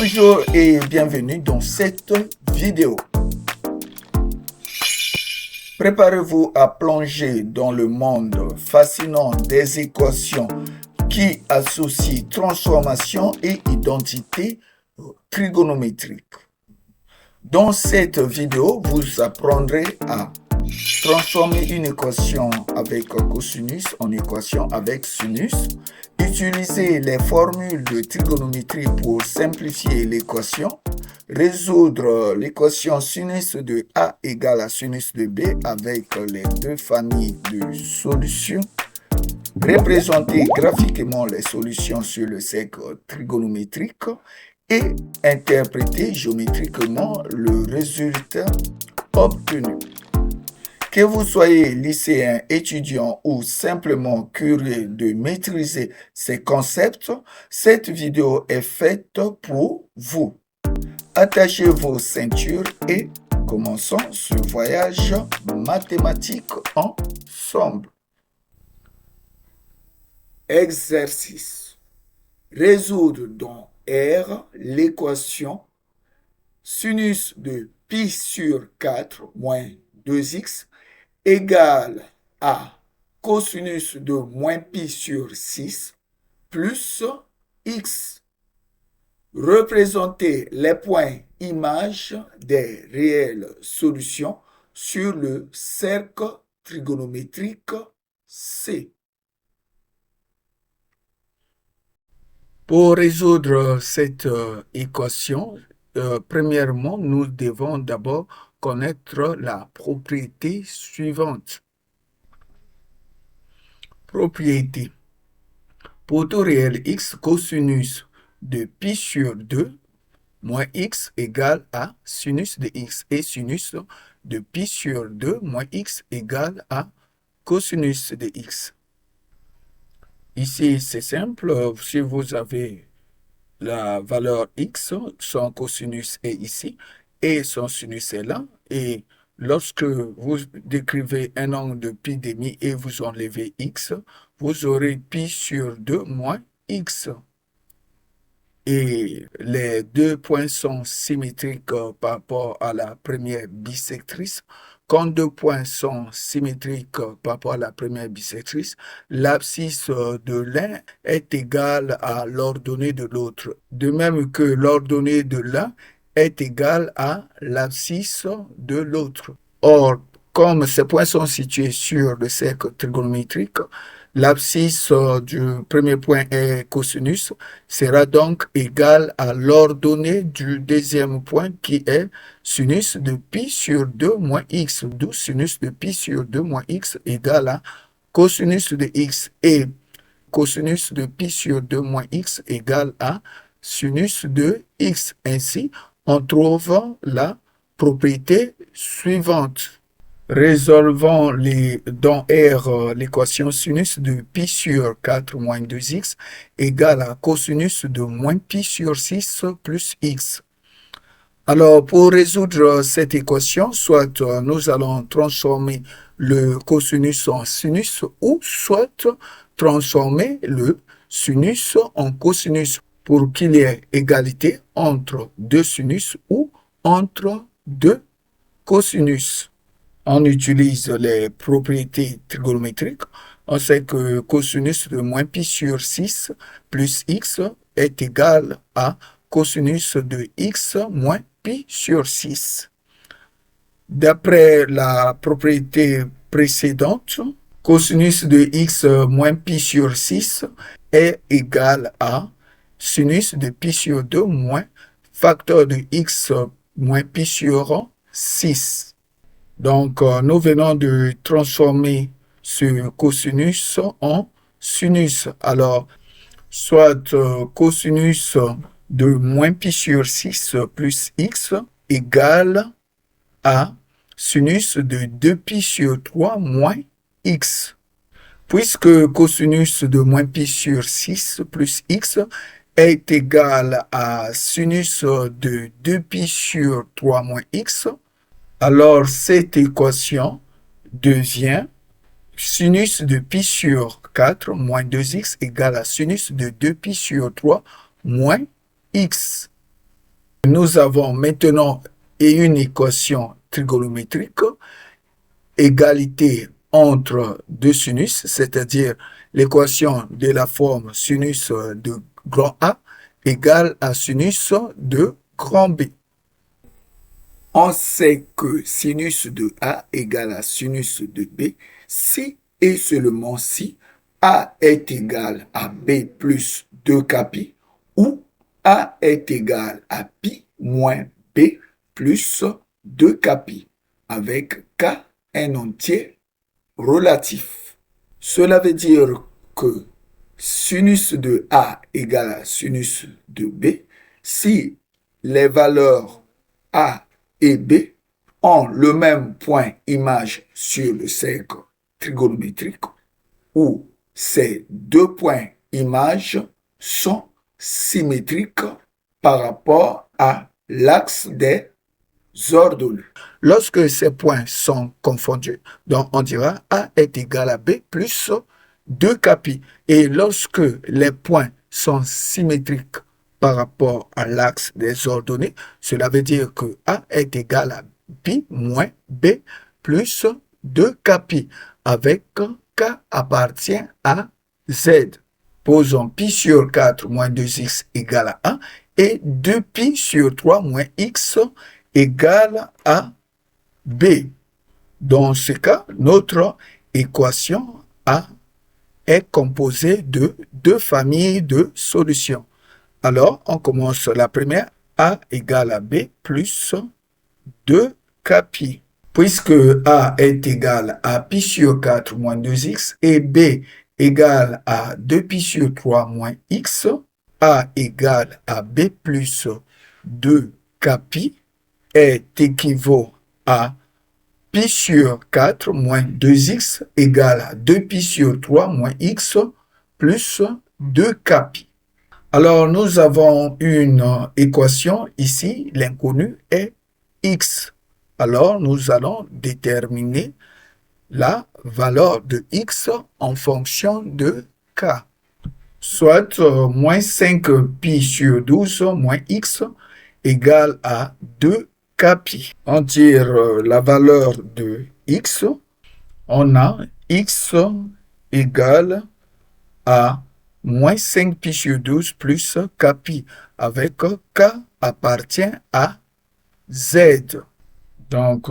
Bonjour et bienvenue dans cette vidéo. Préparez-vous à plonger dans le monde fascinant des équations qui associent transformation et identité trigonométrique. Dans cette vidéo, vous apprendrez à transformer une équation avec cosinus en équation avec sinus, utiliser les formules de trigonométrie pour simplifier l'équation, résoudre l'équation sinus de A égale à sinus de B avec les deux familles de solutions, représenter graphiquement les solutions sur le cercle trigonométrique et interpréter géométriquement le résultat obtenu. Que vous soyez lycéen, étudiant ou simplement curieux de maîtriser ces concepts, cette vidéo est faite pour vous. Attachez vos ceintures et commençons ce voyage mathématique ensemble. Exercice. Résoudre dans R l'équation sinus de pi sur 4 moins 2x égale à cosinus de moins pi sur 6 plus x. Représenter les points images des réelles solutions sur le cercle trigonométrique C. Pour résoudre cette équation, premièrement, nous devons d'abord connaître la propriété suivante. Propriété. Pour tout réel x, cosinus de pi sur 2 moins x égale à sinus de x et sinus de pi sur 2 moins x égale à cosinus de x. Ici, c'est simple. Si vous avez la valeur x, son cosinus est ici et son sinus est là. Et lorsque vous décrivez un angle de pi demi et vous enlevez x, vous aurez pi sur 2 moins x. Et les deux points sont symétriques par rapport à la première bisectrice. Quand deux points sont symétriques par rapport à la première bisectrice, l'abscisse de l'un est égale à l'ordonnée de l'autre, de même que l'ordonnée de l'un est égale à l'abscisse de l'autre. Or, comme ces points sont situés sur le cercle trigonométrique, l'abscisse du premier point est cosinus sera donc égale à l'ordonnée du deuxième point qui est sinus de pi sur 2 moins x, d'où sinus de pi sur 2 moins x égale à cosinus de x et cosinus de pi sur 2 moins x égale à sinus de x. Ainsi, on trouve la propriété suivante. Résolvons dans R l'équation sinus de pi sur 4 moins 2x égale à cosinus de moins pi sur 6 plus x. Alors, pour résoudre cette équation, soit nous allons transformer le cosinus en sinus ou soit transformer le sinus en cosinus pour qu'il y ait égalité entre deux sinus ou entre deux cosinus. On utilise les propriétés trigonométriques. On sait que cosinus de moins pi sur 6 plus x est égal à cosinus de x moins pi sur 6. D'après la propriété précédente, cosinus de x moins pi sur 6 est égal à sinus de pi sur 2 moins facteur de x moins pi sur 6. Donc, nous venons de transformer ce cosinus en sinus. Alors, soit cosinus de moins pi sur 6 plus x égale à sinus de 2 pi sur 3 moins x. Puisque cosinus de moins pi sur 6 plus x est égal à sinus de 2 pi sur 3 moins x, alors cette équation devient sinus de pi sur 4 moins 2x égale à sinus de 2 pi sur 3 moins x. Nous avons maintenant une équation trigonométrique, égalité entre deux sinus, c'est-à-dire l'équation de la forme sinus de grand A égale à sinus de grand B. On sait que sinus de A égale à sinus de B si et seulement si A est égal à B plus 2kπ ou A est égal à pi moins B plus 2kπ avec K un entier relatif. Cela veut dire que sinus de A égale à sinus de B si les valeurs A et B ont le même point image sur le cercle trigonométrique où ces deux points images sont symétriques par rapport à l'axe des ordonnées. Lorsque ces points sont confondus, donc on dira A est égal à B plus 2kπ. Et lorsque les points sont symétriques par rapport à l'axe des ordonnées, cela veut dire que A est égal à pi moins B plus 2kπ avec K appartient à Z. Posons pi sur 4 moins 2x égale à 1 et 2pi sur 3 moins x égale à B. Dans ce cas, notre équation A est composée de deux familles de solutions. Alors, on commence la première, A égale à B plus 2kπ. Puisque A est égal à pi sur 4 moins 2x et B égale à 2pi sur 3 moins x, A égale à B plus 2kπ est équivaut à pi sur 4 moins 2x égale à 2pi sur 3 moins x plus 2kπ. Alors, nous avons une équation ici, l'inconnu est x. Alors, nous allons déterminer la valeur de x en fonction de k. Soit moins 5pi sur 12 moins x égale à 2kπ. On tire la valeur de x. On a x égale à moins 5pi sur 12 plus kπ avec k appartient à z. Donc,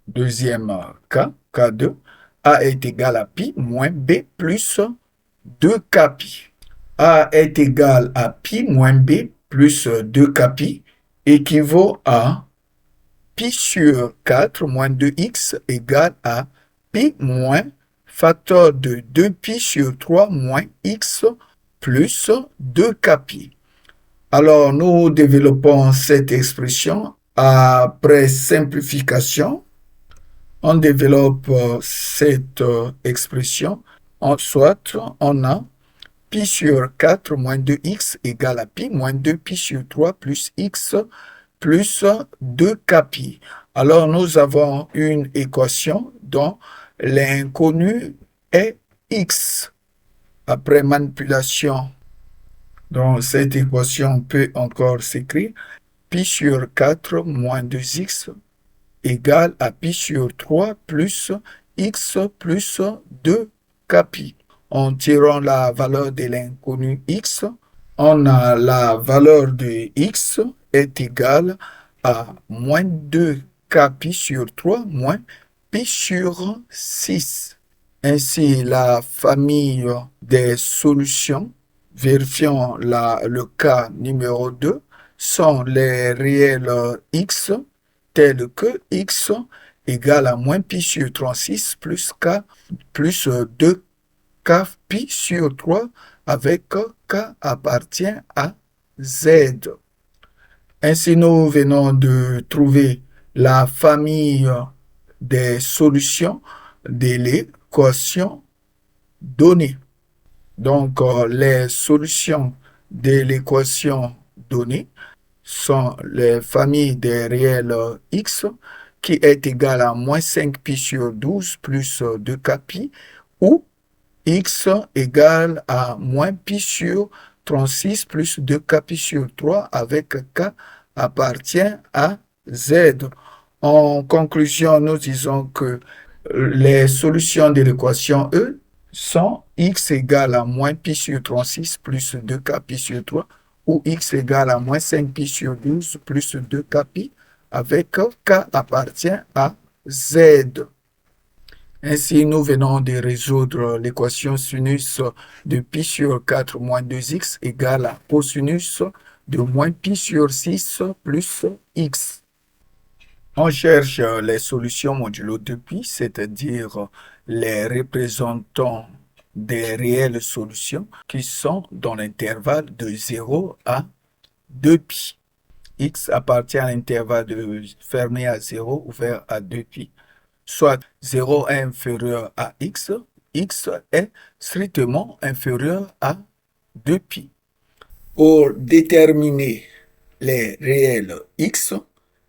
deuxième cas, K2, A est égal à pi moins B plus 2kπ. A est égal à pi moins B plus 2kπ équivaut à pi sur 4 moins 2x égale à pi moins facteur de 2pi sur 3 moins x plus 2kπ. Alors, nous développons cette expression. Après simplification, on développe cette expression. Soit on a pi sur 4 moins 2x égale à pi moins 2pi sur 3 plus x plus 2kπ. Alors, nous avons une équation dont l'inconnu est x. Après manipulation, donc cette équation peut encore s'écrire pi sur 4 moins 2x égale à pi sur 3 plus x plus 2kπ. En tirant la valeur de l'inconnu x, on a la valeur de x est égale à moins 2kπ sur 3 moins pi sur 6. Ainsi, la famille des solutions, vérifions le cas numéro 2, sont les réels x tels que x égale à moins pi sur 36 plus k plus 2kπ sur 3 avec k appartient à z. Ainsi, nous venons de trouver la famille des solutions de l'équation donnée. Donc, les solutions de l'équation donnée sont les familles des réels x qui est égal à moins 5pi sur 12 plus 2kπ ou x égale à moins pi sur 36 plus 2kπ sur 3 avec k appartient à Z. En conclusion, nous disons que les solutions de l'équation E sont x égale à moins pi sur 36 plus 2k pi sur 3 ou x égale à moins 5 pi sur 12 plus 2k pi avec k appartient à Z. Ainsi, nous venons de résoudre l'équation sinus de pi sur 4 moins 2x égale à cosinus de moins pi sur 6 plus x. On cherche les solutions modulo 2pi, c'est-à-dire les représentants des réelles solutions qui sont dans l'intervalle de 0 à 2pi. X appartient à l'intervalle fermé à 0, ouvert à 2pi. Soit 0 est inférieur à x, x est strictement inférieur à 2pi. Pour déterminer les réels x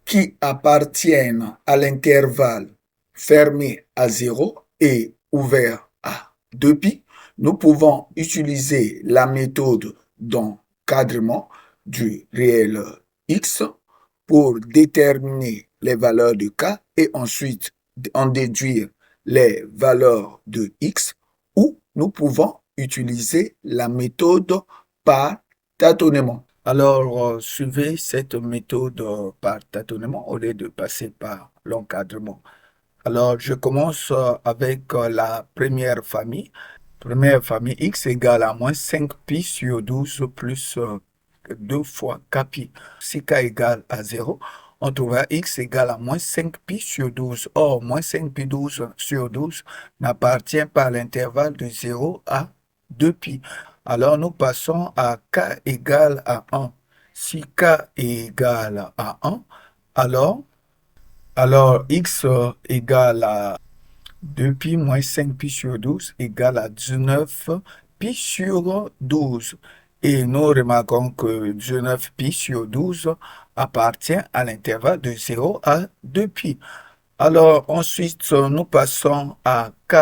qui appartiennent à l'intervalle fermé à 0 et ouvert à 2pi, nous pouvons utiliser la méthode d'encadrement du réel x pour déterminer les valeurs de k et ensuite en déduire les valeurs de x, ou nous pouvons utiliser la méthode par tâtonnement. Alors, suivez cette méthode par tâtonnement au lieu de passer par l'encadrement. Alors, je commence avec la première famille. Première famille, x égale à moins 5pi sur 12 plus 2 fois kpi. Si k égale à 0, on trouvera x égale à moins 5pi sur 12. Or, moins 5pi sur 12 n'appartient pas à l'intervalle de 0 à 2pi. Alors, nous passons à k égale à 1. Si k égale à 1, alors x égale à 2pi moins 5pi sur 12 égale à 19 pi sur 12. Et nous remarquons que 19 pi sur 12 appartient à l'intervalle de 0 à 2pi. Alors, ensuite, nous passons à k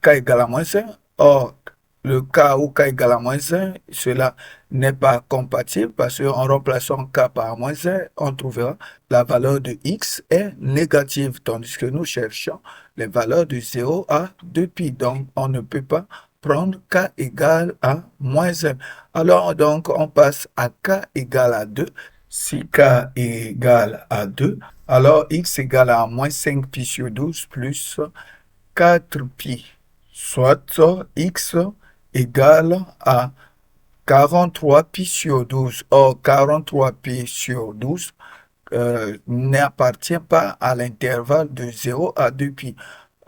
égale à moins 1. Or, le cas où k égale à moins 1, cela n'est pas compatible parce qu'en remplaçant k par moins 1, on trouvera la valeur de x est négative, tandis que nous cherchons les valeurs de 0 à 2pi. Donc, on ne peut pas prendre k égale à moins 1. Alors, donc, on passe à k égale à 2. Si k égale à 2, alors x égale à moins 5pi sur 12 plus 4pi, soit x égale à 43 pi sur 12. Or, 43 pi sur 12 n'appartient pas à l'intervalle de 0 à 2pi.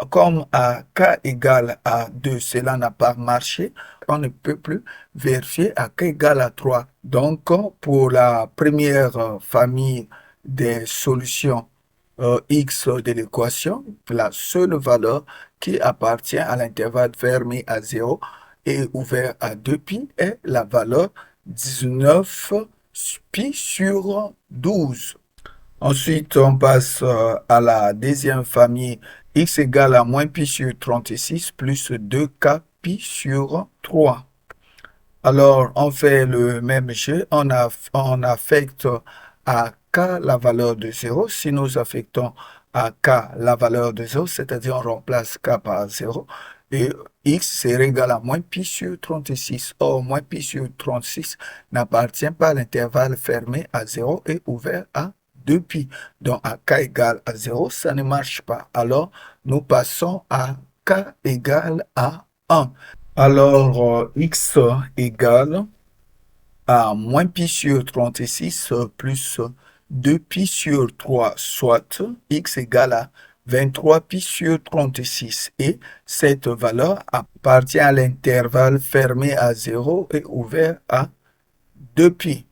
Comme à k égale à 2, cela n'a pas marché, on ne peut plus vérifier à k égale à 3. Donc, pour la première famille des solutions x de l'équation, la seule valeur qui appartient à l'intervalle fermé à 0 et ouvert à 2pi est la valeur 19 pi sur 12. Ensuite, on passe à la deuxième famille, x égale à moins pi sur 36 plus 2k pi sur 3. Alors, on fait le même jeu, on affecte à k la valeur de 0. Si nous affectons à k la valeur de 0, c'est-à-dire on remplace k par 0, et x serait égal à moins pi sur 36. Or, moins pi sur 36 n'appartient pas à l'intervalle fermé à 0 et ouvert à 2pi. Donc, à k égale à 0, ça ne marche pas. Alors, nous passons à k égale à 1. Alors, x égale à moins pi sur 36 plus 2pi sur 3, soit x égale à 23 pi sur 36. Et cette valeur appartient à l'intervalle fermé à 0 et ouvert à 2pi.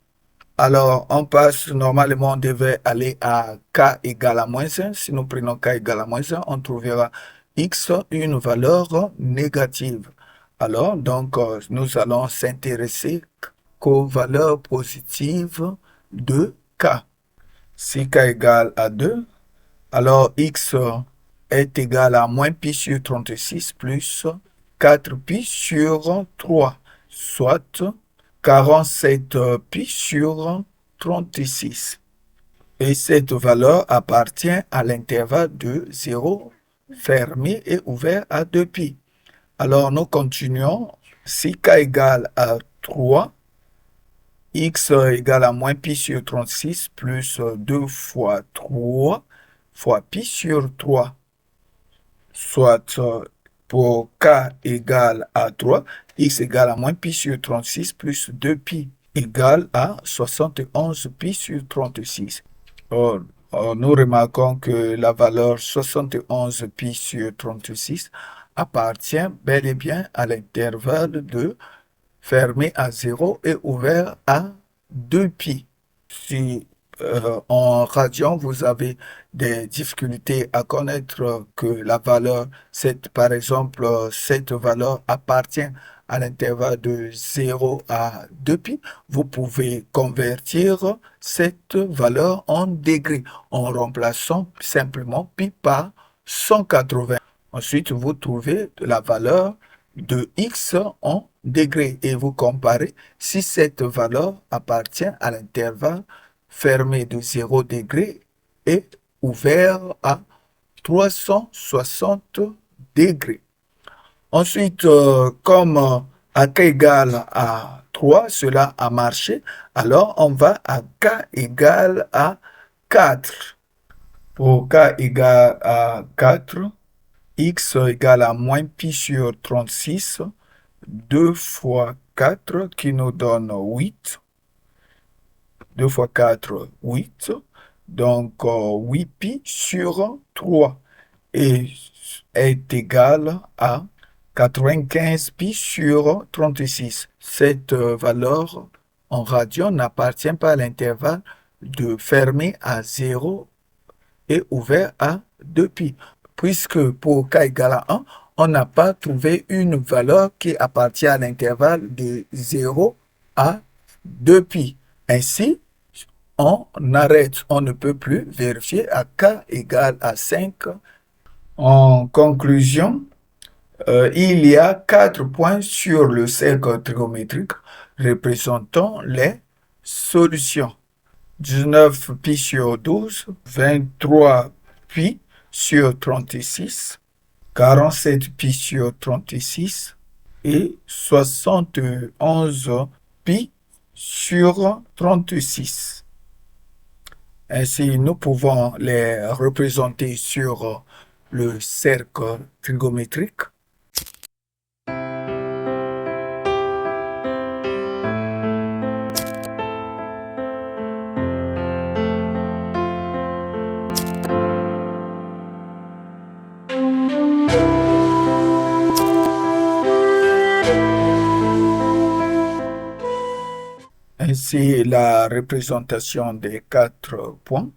Alors, on passe, normalement, on devait aller à k égale à moins 1. Si nous prenons k égale à moins 1, on trouvera x une valeur négative. Alors, donc, nous allons s'intéresser qu'aux valeurs positives de k. Si k égale à 2, alors x est égal à moins pi sur 36 plus 4 pi sur 3, soit 47 pi sur 36. Et cette valeur appartient à l'intervalle de 0 fermé et ouvert à 2π. Alors, nous continuons. Si k égale à 3, x égale à moins pi sur 36 plus 2 fois 3 fois pi sur 3. Soit pour k égale à 3, x égale à moins pi sur 36 plus 2π égale à 71 pi sur 36. Or, nous remarquons que la valeur 71 pi sur 36 appartient bel et bien à l'intervalle de fermé à 0 et ouvert à 2π. Si en radian, vous avez des difficultés à connaître que la valeur, par exemple, cette valeur appartient à l'intervalle de 0 à 2π, vous pouvez convertir cette valeur en degrés en remplaçant simplement pi par 180. Ensuite, vous trouvez la valeur de x en degrés et vous comparez si cette valeur appartient à l'intervalle fermé de 0 degrés et ouvert à 360 degrés. Ensuite, comme à k égale à 3, cela a marché, alors on va à k égale à 4. Pour k égale à 4, x égale à moins pi sur 36, 2 fois 4 qui nous donne 8. 2 fois 4, 8. Donc, 8π sur 3 est égal à 95 pi sur 36. Cette valeur en radian n'appartient pas à l'intervalle de fermé à 0 et ouvert à 2π. Puisque pour k égale à 1, on n'a pas trouvé une valeur qui appartient à l'intervalle de 0 à 2π. Ainsi, on arrête, on ne peut plus vérifier à k égale à 5. En conclusion, il y a 4 points sur le cercle trigonométrique représentant les solutions. 19 pi sur 12, 23 pi sur 36, 47 pi sur 36 et 71 pi sur 36. Ainsi, nous pouvons les représenter sur le cercle trigonométrique. Ainsi, la représentation des 4 points.